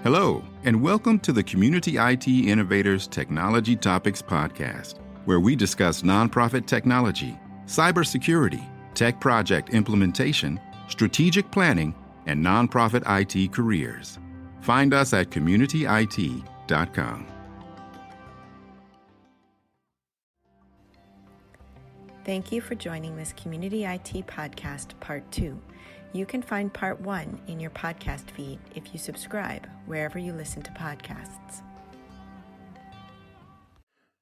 Hello, and welcome to the Community IT Innovators Technology Topics Podcast, where we discuss nonprofit technology, cybersecurity, tech project implementation, strategic planning, and nonprofit IT careers. Find us at communityit.com. Thank you for joining this Community IT Podcast Part 2. You can find Part 1 in your podcast feed if you subscribe wherever you listen to podcasts.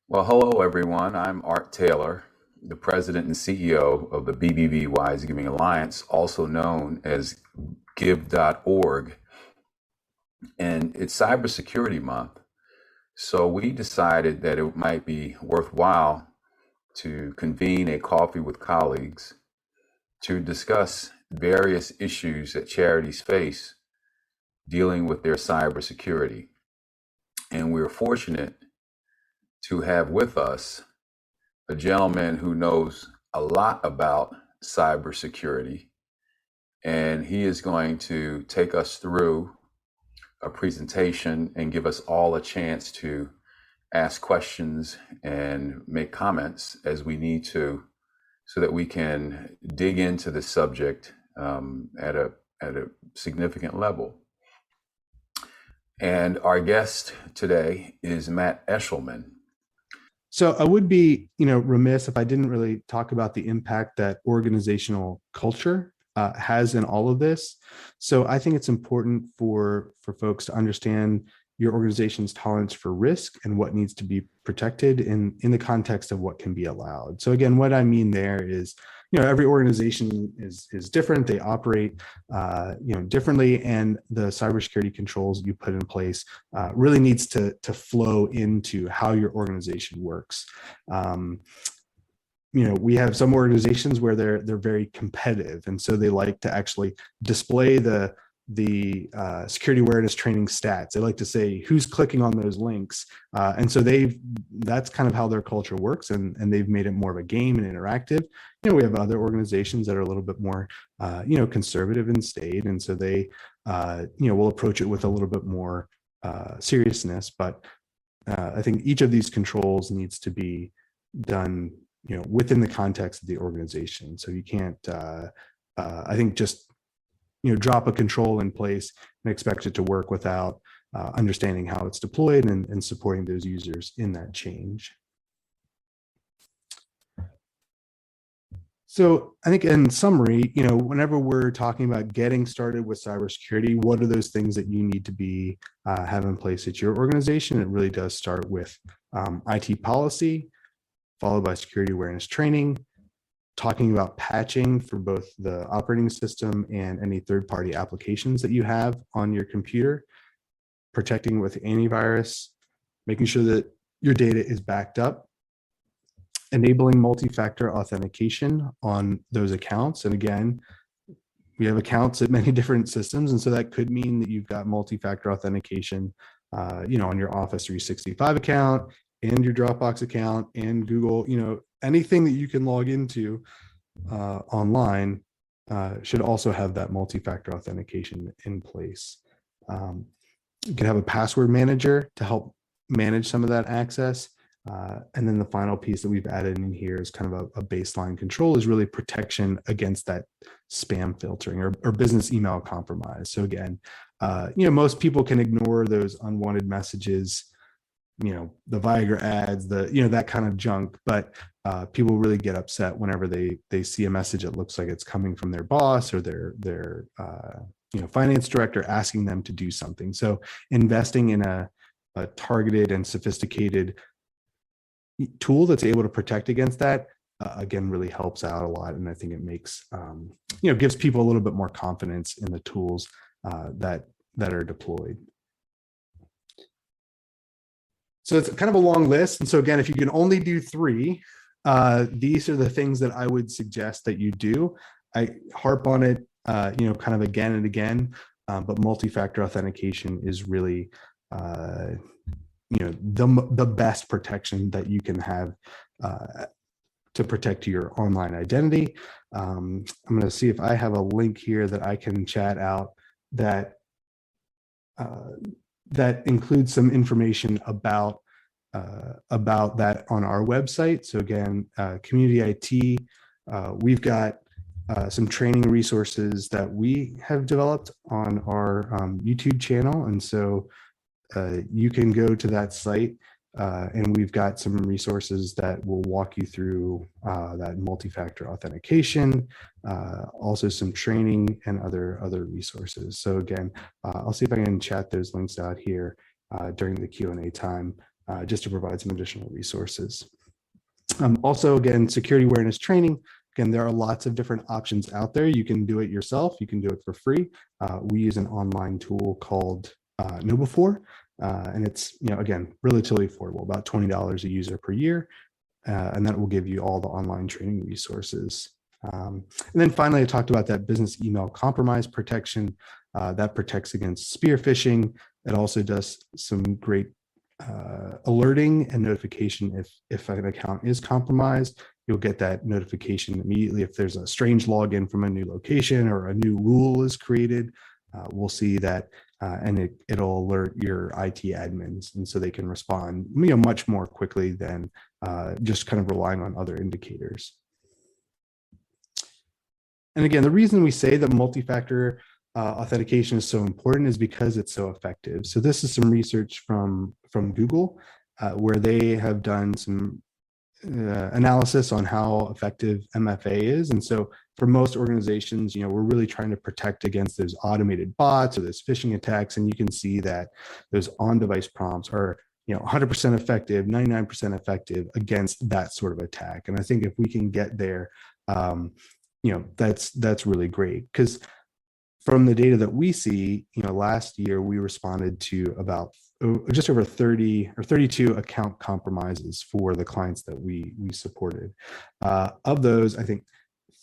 Well, hello, everyone. I'm Art Taylor, the President and CEO of the BBB Wise Giving Alliance, also known as give.org. And it's Cybersecurity Month. So we decided that it might be worthwhile to convene a coffee with colleagues to discuss various issues that charities face dealing with their cybersecurity. And we're fortunate to have with us a gentleman who knows a lot about cybersecurity, and he is going to take us through a presentation and give us all a chance to ask questions and make comments as we need to, so that we can dig into the subject at a significant level. And our guest today is Matt Eshleman. So I would be, remiss if I didn't really talk about the impact that organizational culture has in all of this. So I think it's important for folks to understand your organization's tolerance for risk and what needs to be protected in the context of what can be allowed. So again, what I mean there is, every organization is different. They operate, differently, and the cybersecurity controls you put in place really needs to flow into how your organization works. We have some organizations where they're very competitive, and so they like to actually display the security awareness training stats. They like to say who's clicking on those links, and so that's kind of how their culture works, and they've made it more of a game and interactive. We have other organizations that are a little bit more conservative and staid, and so they will approach it with a little bit more seriousness. But I think each of these controls needs to be done within the context of the organization. So you can't I think just drop a control in place and expect it to work without understanding how it's deployed and supporting those users in that change. So I think in summary, whenever we're talking about getting started with cybersecurity, what are those things that you need to be have in place at your organization? It really does start with IT policy, followed by security awareness training, talking about patching for both the operating system and any third-party applications that you have on your computer, protecting with antivirus, making sure that your data is backed up, enabling multi-factor authentication on those accounts. And again, we have accounts at many different systems, and so that could mean that you've got multi-factor authentication on your Office 365 account and your Dropbox account and Google, anything that you can log into online should also have that multi-factor authentication in place. You can have a password manager to help manage some of that access. And then the final piece that we've added in here is kind of a baseline control, is really protection against that spam filtering or business email compromise. So again, most people can ignore those unwanted messages, the Viagra ads, that kind of junk, but people really get upset whenever they see a message that looks like it's coming from their boss or their finance director asking them to do something. So investing in a targeted and sophisticated tool that's able to protect against that, again, really helps out a lot. And I think it makes, gives people a little bit more confidence in the tools that are deployed. So it's kind of a long list. And so again, if you can only do 3, these are the things that I would suggest that you do. I harp on it, kind of again and again, but multi-factor authentication is really, the best protection that you can have to protect your online identity. I'm going to see if I have a link here that I can chat out that that includes some information about that on our website. So again, Community IT, we've got some training resources that we have developed on our YouTube channel. And so you can go to that site and we've got some resources that will walk you through that multi-factor authentication, also some training and other resources. So again, I'll see if I can chat those links out here during the Q&A time, just to provide some additional resources. Also, again, security awareness training. Again, there are lots of different options out there. You can do it yourself. You can do it for free. We use an online tool called KnowBe4, and it's, again, relatively affordable, about $20 a user per year, and that will give you all the online training resources. And then finally, I talked about that business email compromise protection that protects against spear phishing. It also does some great alerting and notification if an account is compromised. You'll get that notification immediately if there's a strange login from a new location or a new rule is created. We'll see that, and it'll alert your IT admins, and so they can respond much more quickly than just kind of relying on other indicators. And again, the reason we say that multi-factor authentication is so important is because it's so effective. So this is some research from Google, where they have done some analysis on how effective MFA is. And so for most organizations, we're really trying to protect against those automated bots or those phishing attacks. And you can see that those on-device prompts are 100% effective, 99% effective against that sort of attack. And I think if we can get there, that's really great, because from the data that we see, last year we responded to about just over 30 or 32 account compromises for the clients that we supported. Of those, I think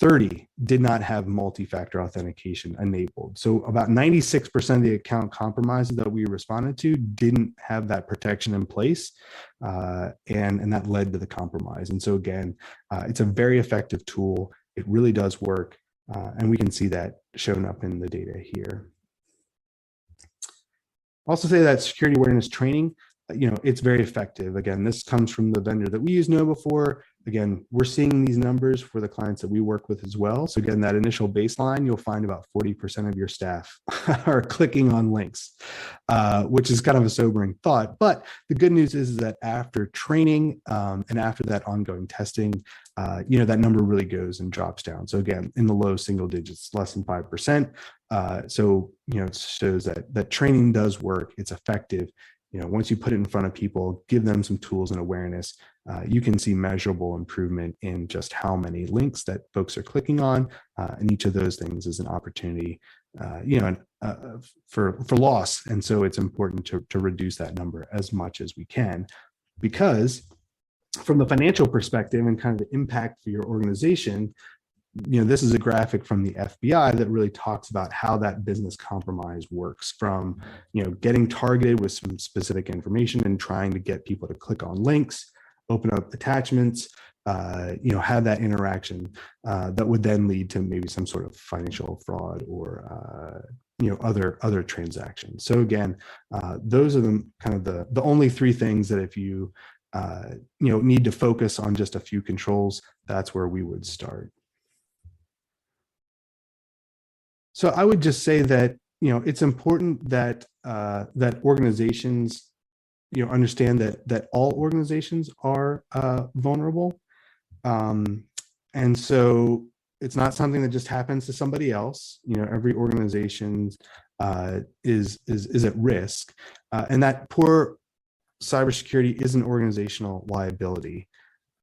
30 did not have multi-factor authentication enabled. So about 96% of the account compromises that we responded to didn't have that protection in place, and that led to the compromise. And so again, it's a very effective tool. It really does work, and we can see that shown up in the data here. Also say that security awareness training, it's very effective. Again, this comes from the vendor that we use KnowBe4. Again, we're seeing these numbers for the clients that we work with as well. So again, that initial baseline, you'll find about 40% of your staff are clicking on links, which is kind of a sobering thought. But the good news is that after training and after that ongoing testing, that number really goes and drops down. So again, in the low single digits, less than 5%. So, it shows that training does work. It's effective. Once you put it in front of people, give them some tools and awareness, you can see measurable improvement in just how many links that folks are clicking on. And each of those things is an opportunity, for loss. And so it's important to reduce that number as much as we can, because from the financial perspective and kind of the impact for your organization, this is a graphic from the FBI that really talks about how that business compromise works, from, getting targeted with some specific information and trying to get people to click on links, open up attachments, have that interaction that would then lead to maybe some sort of financial fraud or, other transactions. So again, those are the only three things that if you, need to focus on just a few controls, that's where we would start. So I would just say that, it's important that that organizations, understand that all organizations are vulnerable. And so it's not something that just happens to somebody else. Every organization is at risk. And that poor cybersecurity is an organizational liability.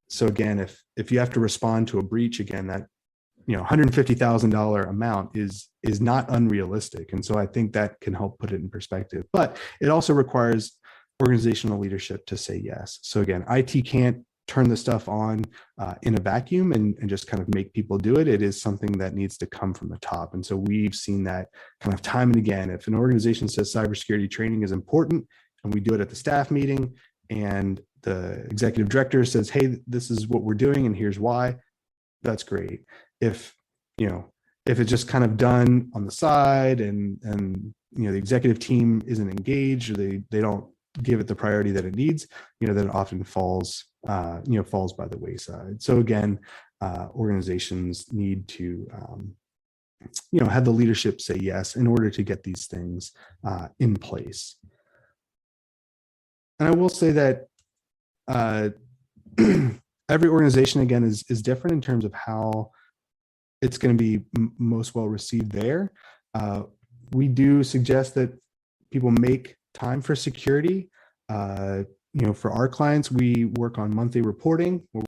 So again, if you have to respond to a breach, again, that $150,000 amount is not unrealistic. And so I think that can help put it in perspective, but it also requires organizational leadership to say yes. So again, IT can't turn the stuff on in a vacuum and just kind of make people do it. It is something that needs to come from the top. And so we've seen that kind of time and again. If an organization says cybersecurity training is important and we do it at the staff meeting and the executive director says, hey, this is what we're doing and here's why, that's great. If if it's just kind of done on the side and the executive team isn't engaged, or they don't give it the priority that it needs, then it often falls by the wayside. So again, organizations need to have the leadership say yes in order to get these things in place. And I will say that every organization, again, is different in terms of how it's going to be most well received there. We do suggest that people make time for security. For our clients, we work on monthly reporting where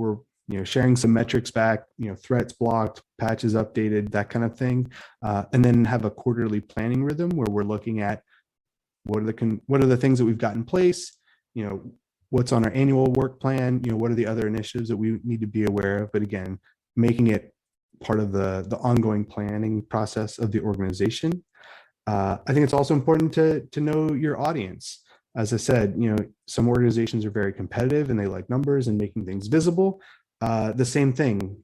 we're sharing some metrics back, threats blocked, patches updated, that kind of thing, and then have a quarterly planning rhythm where we're looking at what are the things that we've got in place, what's on our annual work plan, what are the other initiatives that we need to be aware of, but again, making it part of the ongoing planning process of the organization. I think it's also important to know your audience. As I said, some organizations are very competitive and they like numbers and making things visible. The same thing,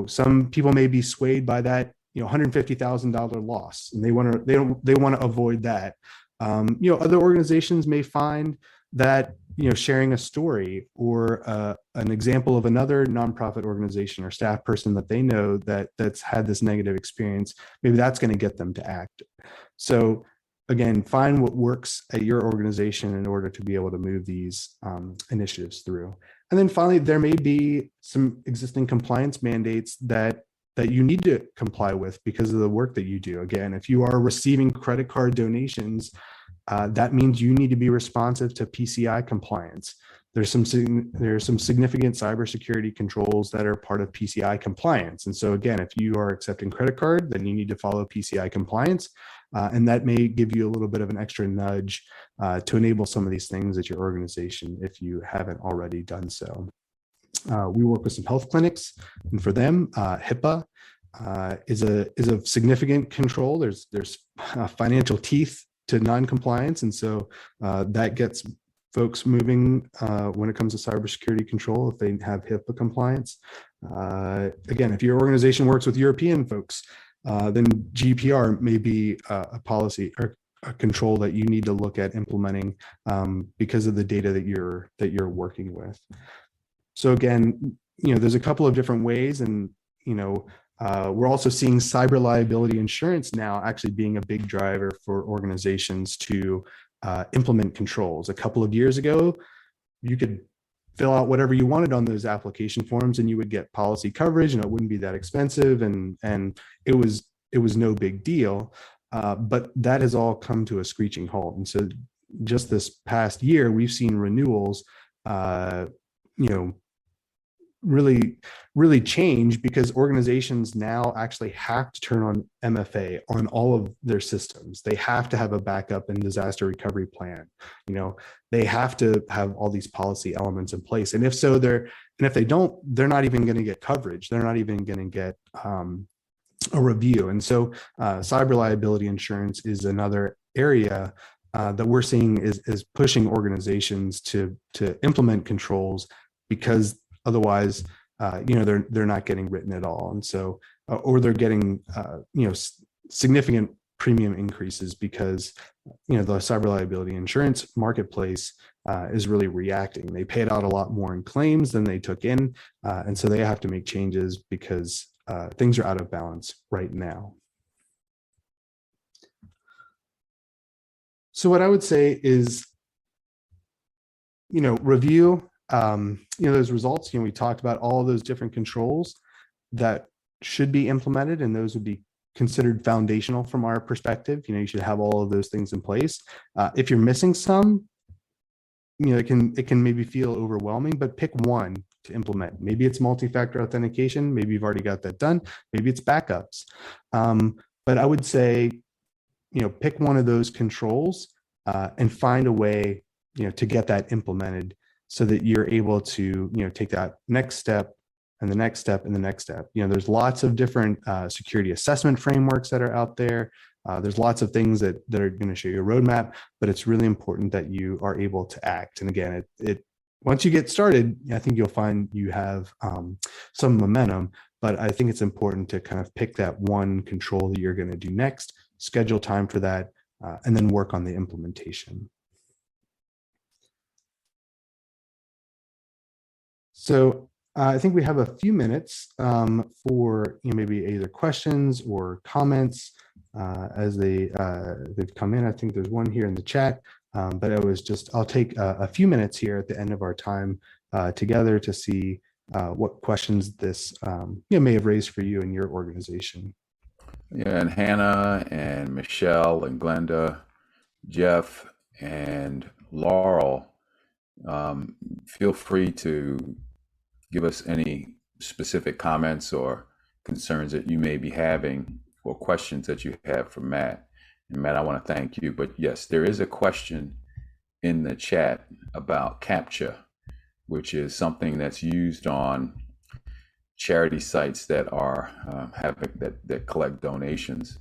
some people may be swayed by that, $150,000 loss, and they want to avoid that. Other organizations may find that sharing a story or an example of another nonprofit organization or staff person that they know that's had this negative experience, maybe that's going to get them to act. So again, find what works at your organization in order to be able to move these initiatives through. And then finally, there may be some existing compliance mandates that you need to comply with because of the work that you do. Again, if you are receiving credit card donations, that means you need to be responsive to PCI compliance. There's some significant cybersecurity controls that are part of PCI compliance. And so again, if you are accepting credit card, then you need to follow PCI compliance. And that may give you a little bit of an extra nudge to enable some of these things at your organization if you haven't already done so. We work with some health clinics, and for them, HIPAA is a significant control. There's financial teeth to non-compliance, and so that gets folks moving when it comes to cybersecurity control if they have HIPAA compliance. Again, if your organization works with European folks, then GDPR may be a policy or a control that you need to look at implementing because of the data that you're working with. So again, there's a couple of different ways, and we're also seeing cyber liability insurance now actually being a big driver for organizations to implement controls. A couple of years ago, you could fill out whatever you wanted on those application forms and you would get policy coverage, and it wouldn't be that expensive, and it was no big deal. But that has all come to a screeching halt. And so just this past year, we've seen renewals really change because organizations now actually have to turn on MFA on all of their systems. They have to have a backup and disaster recovery plan. They have to have all these policy elements in place. And if they don't, they're not even going to get coverage. They're not even going to get a review. And so cyber liability insurance is another area that we're seeing is pushing organizations to implement controls, because otherwise, they're not getting written at all, and so or they're getting significant premium increases because the cyber liability insurance marketplace is really reacting. They paid out a lot more in claims than they took in, and so they have to make changes because things are out of balance right now. So what I would say is, review. Those results, we talked about all of those different controls that should be implemented, and those would be considered foundational from our perspective. You should have all of those things in place. If you're missing some, it can maybe feel overwhelming, but pick one to implement. Maybe it's multi-factor authentication. Maybe you've already got that done. Maybe it's backups. But I would say, pick one of those controls and find a way, to get that implemented, so that you're able to, take that next step and the next step and the next step. There's lots of different security assessment frameworks that are out there. There's lots of things that are going to show you a roadmap, but it's really important that you are able to act. And again, it once you get started, I think you'll find you have some momentum, But I think it's important to kind of pick that one control that you're going to do next, schedule time for that, and then work on the implementation. So I think we have a few minutes for maybe either questions or comments as they've come in. I think there's one here in the chat, but I'll take a few minutes here at the end of our time together to see what questions this may have raised for you and your organization. Yeah, and Hannah and Michelle and Glenda, Jeff and Laurel, feel free to give us any specific comments or concerns that you may be having or questions that you have for Matt. And Matt, I want to thank you. But yes, there is a question in the chat about CAPTCHA, which is something that's used on charity sites that are that collect donations.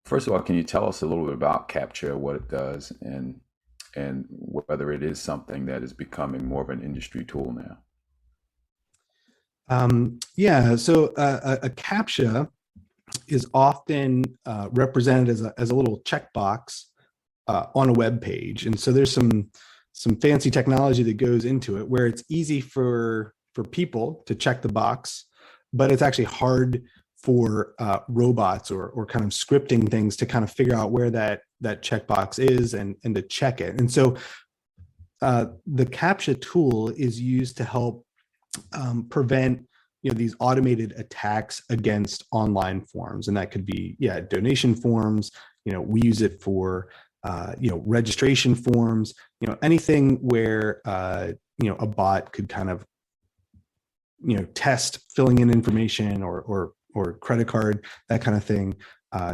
First of all, can you tell us a little bit about CAPTCHA, what it does, and whether it is something that is becoming more of an industry tool now? So a CAPTCHA is often represented as a little checkbox on a web page, and so there's some fancy technology that goes into it where it's easy for people to check the box, but it's actually hard for robots or kind of scripting things to kind of figure out where that checkbox is and to check it. And so the CAPTCHA tool is used to help prevent these automated attacks against online forms, and that could be donation forms. We use it for registration forms. Anything where a bot could kind of test filling in information or credit card, that kind of thing,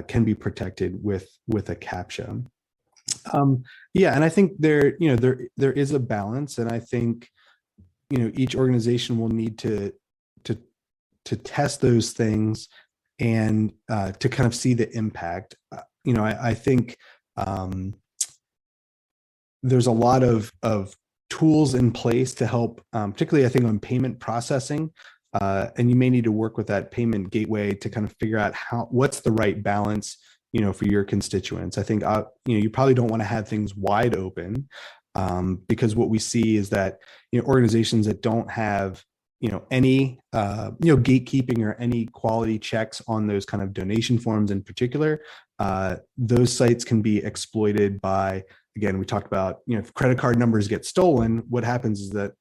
can be protected with a CAPTCHA. And I think there is a balance, and I think each organization will need to test those things and to kind of see the impact. I think there's a lot of tools in place to help, particularly I think on payment processing, and you may need to work with that payment gateway to kind of figure out what's the right balance for your constituents. I think you probably don't want to have things wide open, because what we see is that organizations that don't have any gatekeeping or any quality checks on those kind of donation forms in particular, those sites can be exploited by, again, we talked about if credit card numbers get stolen, what happens is that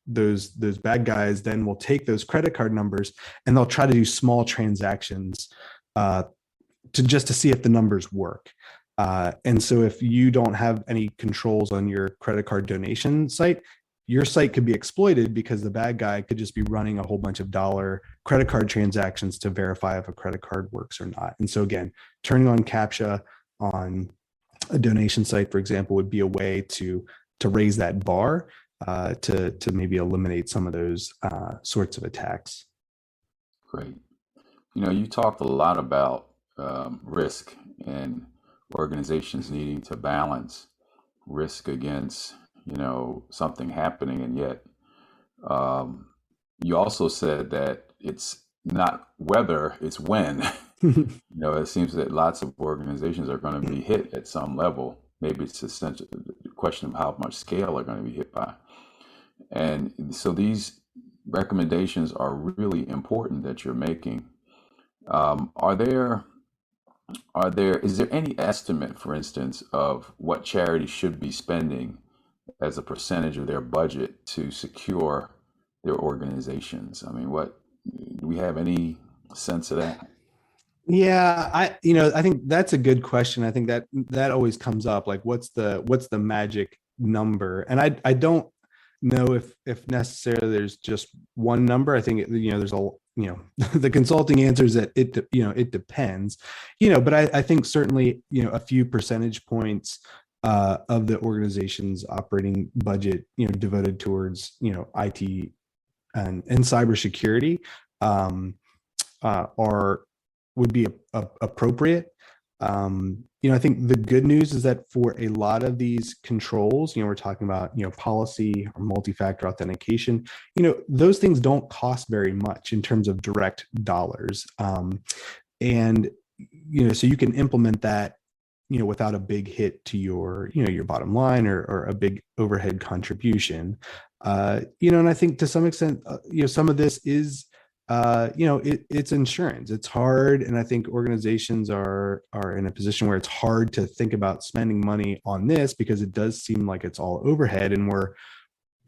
those bad guys then will take those credit card numbers and they'll try to do small transactions to see if the numbers work. And so if you don't have any controls on your credit card donation site, your site could be exploited because the bad guy could just be running a whole bunch of dollar credit card transactions to verify if a credit card works or not. And so again, turning on CAPTCHA on a donation site, for example, would be a way to raise that bar to maybe eliminate some of those sorts of attacks. Great. You talked a lot about risk and organizations needing to balance risk against something happening, and yet you also said that it's not whether, it's when. It seems that lots of organizations are going to be hit at some level. Maybe it's essential the question of how much scale they're going to be hit by. And so these recommendations are really important that you're making. Is there any estimate, for instance, of what charities should be spending as a percentage of their budget to secure their organizations? I mean, do we have any sense of that? Yeah, I think that's a good question. I think that always comes up, like what's the magic number? And I don't know if necessarily there's just one number. I think there's the consulting answer is that it depends, but I think certainly a few percentage points of the organization's operating budget devoted towards IT and cybersecurity would be appropriate. I think the good news is that for a lot of these controls, we're talking about, policy or multi-factor authentication, those things don't cost very much in terms of direct dollars. And, so you can implement that, without a big hit to your bottom line or a big overhead contribution. And I think to some extent, some of this is, it's insurance. It's hard. And I think organizations are in a position where it's hard to think about spending money on this because it does seem like it's all overhead, and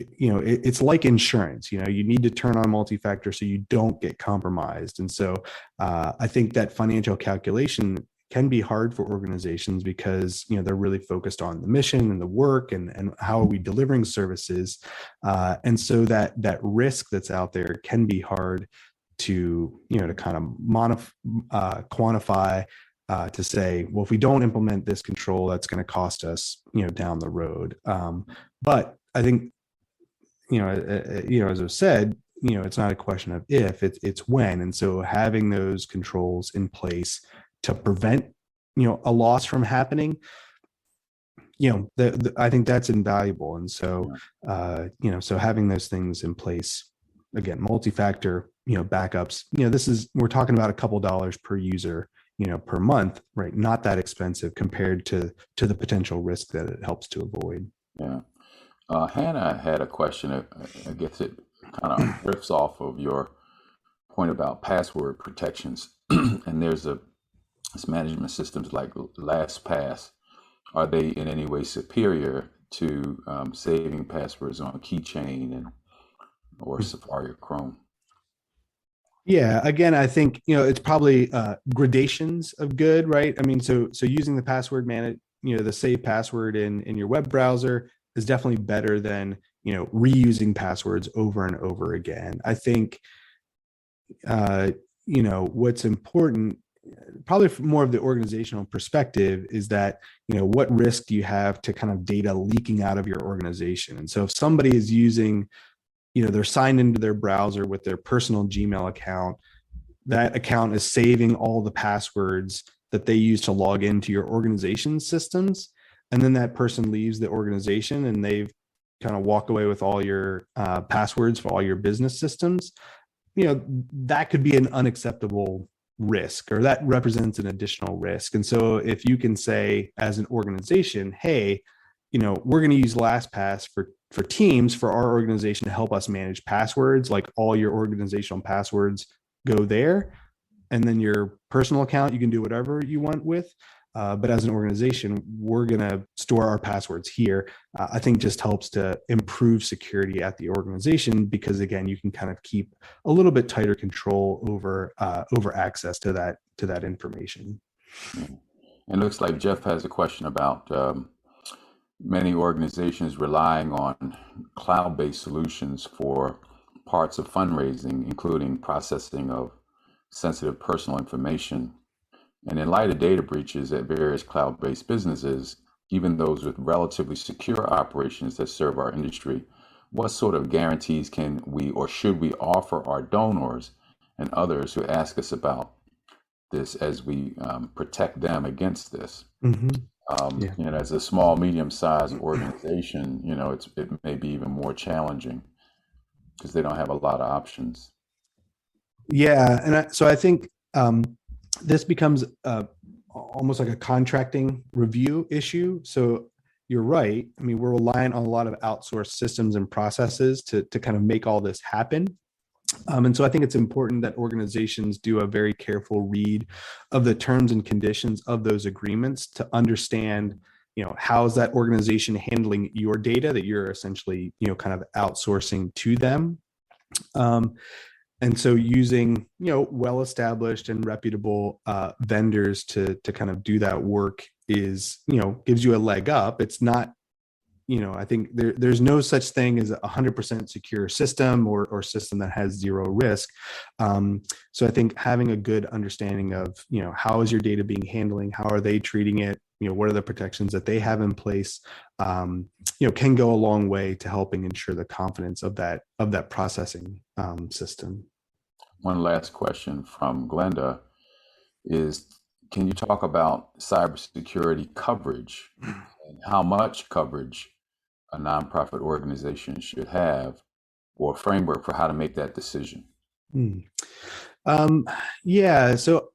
it's like insurance. You need to turn on multi-factor so you don't get compromised. And so I think that financial calculation can be hard for organizations because they're really focused on the mission and the work and how are we delivering services, and so that risk that's out there can be hard to to kind of quantify, to say, well, if we don't implement this control, that's going to cost us down the road. But I think as I've said, it's not a question of if, it's when. And so having those controls in place to prevent a loss from happening, I think that's invaluable. And so so having those things in place, again, multi-factor backups, we're talking about a couple dollars per user per month, right? Not that expensive compared to the potential risk that it helps to avoid. Yeah. Hannah had a question. I guess it kind of riffs off of your point about password protections. And there's management systems like LastPass. Are they in any way superior to saving passwords on Keychain or Safari or Chrome? Yeah, again, I think it's probably gradations of good, right? I mean, so using the password the save password in your web browser is definitely better than reusing passwords over and over again. I think what's important, probably from more of the organizational perspective, is that what risk do you have to kind of data leaking out of your organization? And so if somebody is using, they're signed into their browser with their personal Gmail account, that account is saving all the passwords that they use to log into your organization's systems, and then that person leaves the organization and they've kind of walk away with all your passwords for all your business systems, that could be an unacceptable risk, or that represents an additional risk. And so if you can say as an organization, hey, we're going to use LastPass for Teams for our organization to help us manage passwords, like all your organizational passwords go there, and then your personal account you can do whatever you want with, but as an organization we're going to store our passwords here. I think just helps to improve security at the organization, because again, you can kind of keep a little bit tighter control over access to that information. It looks like Jeff has a question about many organizations relying on cloud-based solutions for parts of fundraising, including processing of sensitive personal information. And in light of data breaches at various cloud-based businesses, even those with relatively secure operations that serve our industry, what sort of guarantees can we or should we offer our donors and others who ask us about this as we protect them against this? Mm-hmm. As a small, medium-sized organization, it may be even more challenging because they don't have a lot of options. Yeah, and so I think this becomes almost like a contracting review issue. So you're right. I mean, we're relying on a lot of outsourced systems and processes to kind of make all this happen. And so I think it's important that organizations do a very careful read of the terms and conditions of those agreements to understand, how is that organization handling your data that you're essentially, kind of outsourcing to them. And so using, well-established and reputable vendors to kind of do that work is, gives you a leg up. It's not, I think there's no such thing as a 100% secure system or system that has zero risk. So I think having a good understanding of, how is your data being handling? How are they treating it? What are the protections that they have in place? Can go a long way to helping ensure the confidence of that processing system. One last question from Glenda is, can you talk about cybersecurity coverage and how much coverage a nonprofit organization should have, or a framework for how to make that decision? Hmm. Yeah. So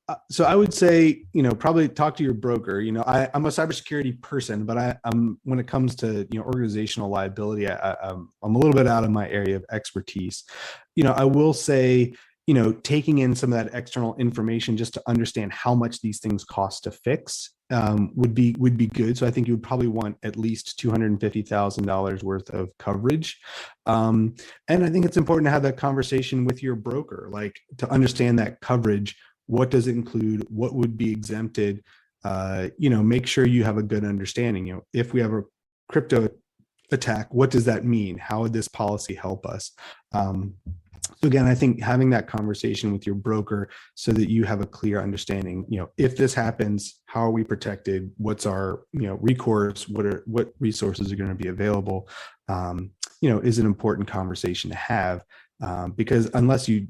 I would say, probably talk to your broker. I'm a cybersecurity person, but I'm when it comes to, organizational liability, I'm a little bit out of my area of expertise. I will say, taking in some of that external information just to understand how much these things cost to fix would be good. So I think you would probably want at least $250,000 worth of coverage. And I think it's important to have that conversation with your broker, like to understand that coverage. What does it include? What would be exempted? Make sure you have a good understanding. If we have a crypto attack, what does that mean? How would this policy help us? So again, I think having that conversation with your broker so that you have a clear understanding, if this happens, how are we protected? What's our, recourse? What resources are going to be available? Is an important conversation to have because unless you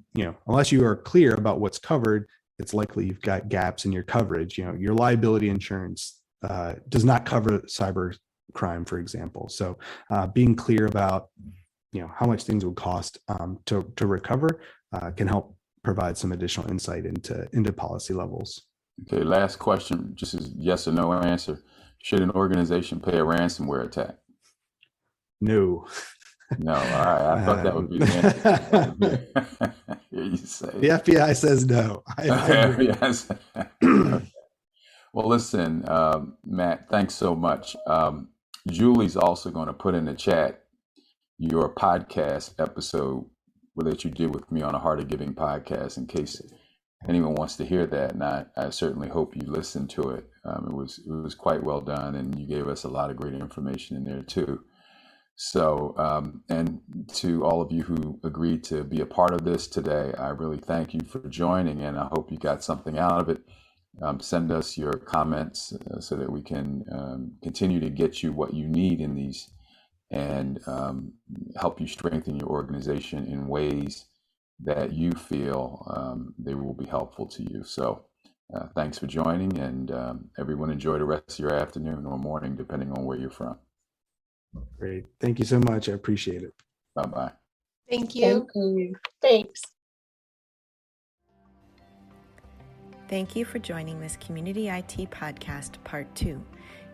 are clear about what's covered, it's likely you've got gaps in your coverage. Your liability insurance does not cover cyber crime, for example. So being clear about how much things would cost to recover can help provide some additional insight into policy levels. Okay, last question, just as yes or no answer. Should an organization pay a ransomware attack? No. No, all right. I thought that would be the answer. Here you say. The FBI says no. Yes. Okay. Well, listen, Matt, thanks so much. Julie's also going to put in the chat your podcast episode that you did with me on a Heart of Giving podcast in case anyone wants to hear that. And I certainly hope you listened to it. It was quite well done, and you gave us a lot of great information in there too. So, and to all of you who agreed to be a part of this today, I really thank you for joining, and I hope you got something out of it. Send us your comments so that we can continue to get you what you need in these and help you strengthen your organization in ways that you feel they will be helpful to you. So thanks for joining, and everyone enjoy the rest of your afternoon or morning, depending on where you're from. Great. Thank you so much. I appreciate it. Bye-bye. Thank you. Thank you. Thanks. Thank you for joining this Community IT Podcast Part 2.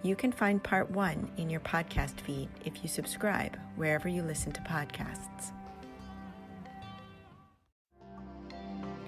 You can find Part 1 in your podcast feed if you subscribe wherever you listen to podcasts.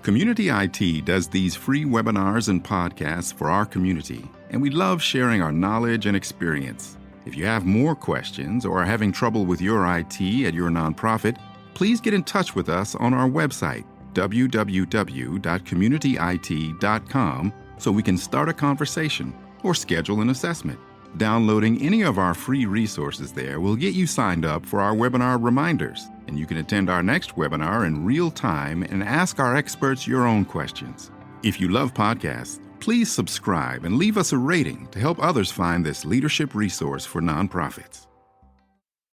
Community IT does these free webinars and podcasts for our community, and we love sharing our knowledge and experience. If you have more questions or are having trouble with your IT at your nonprofit, please get in touch with us on our website, www.communityit.com, so we can start a conversation or schedule an assessment. Downloading any of our free resources there will get you signed up for our webinar reminders, and you can attend our next webinar in real time and ask our experts your own questions. If you love podcasts, please subscribe and leave us a rating to help others find this leadership resource for nonprofits.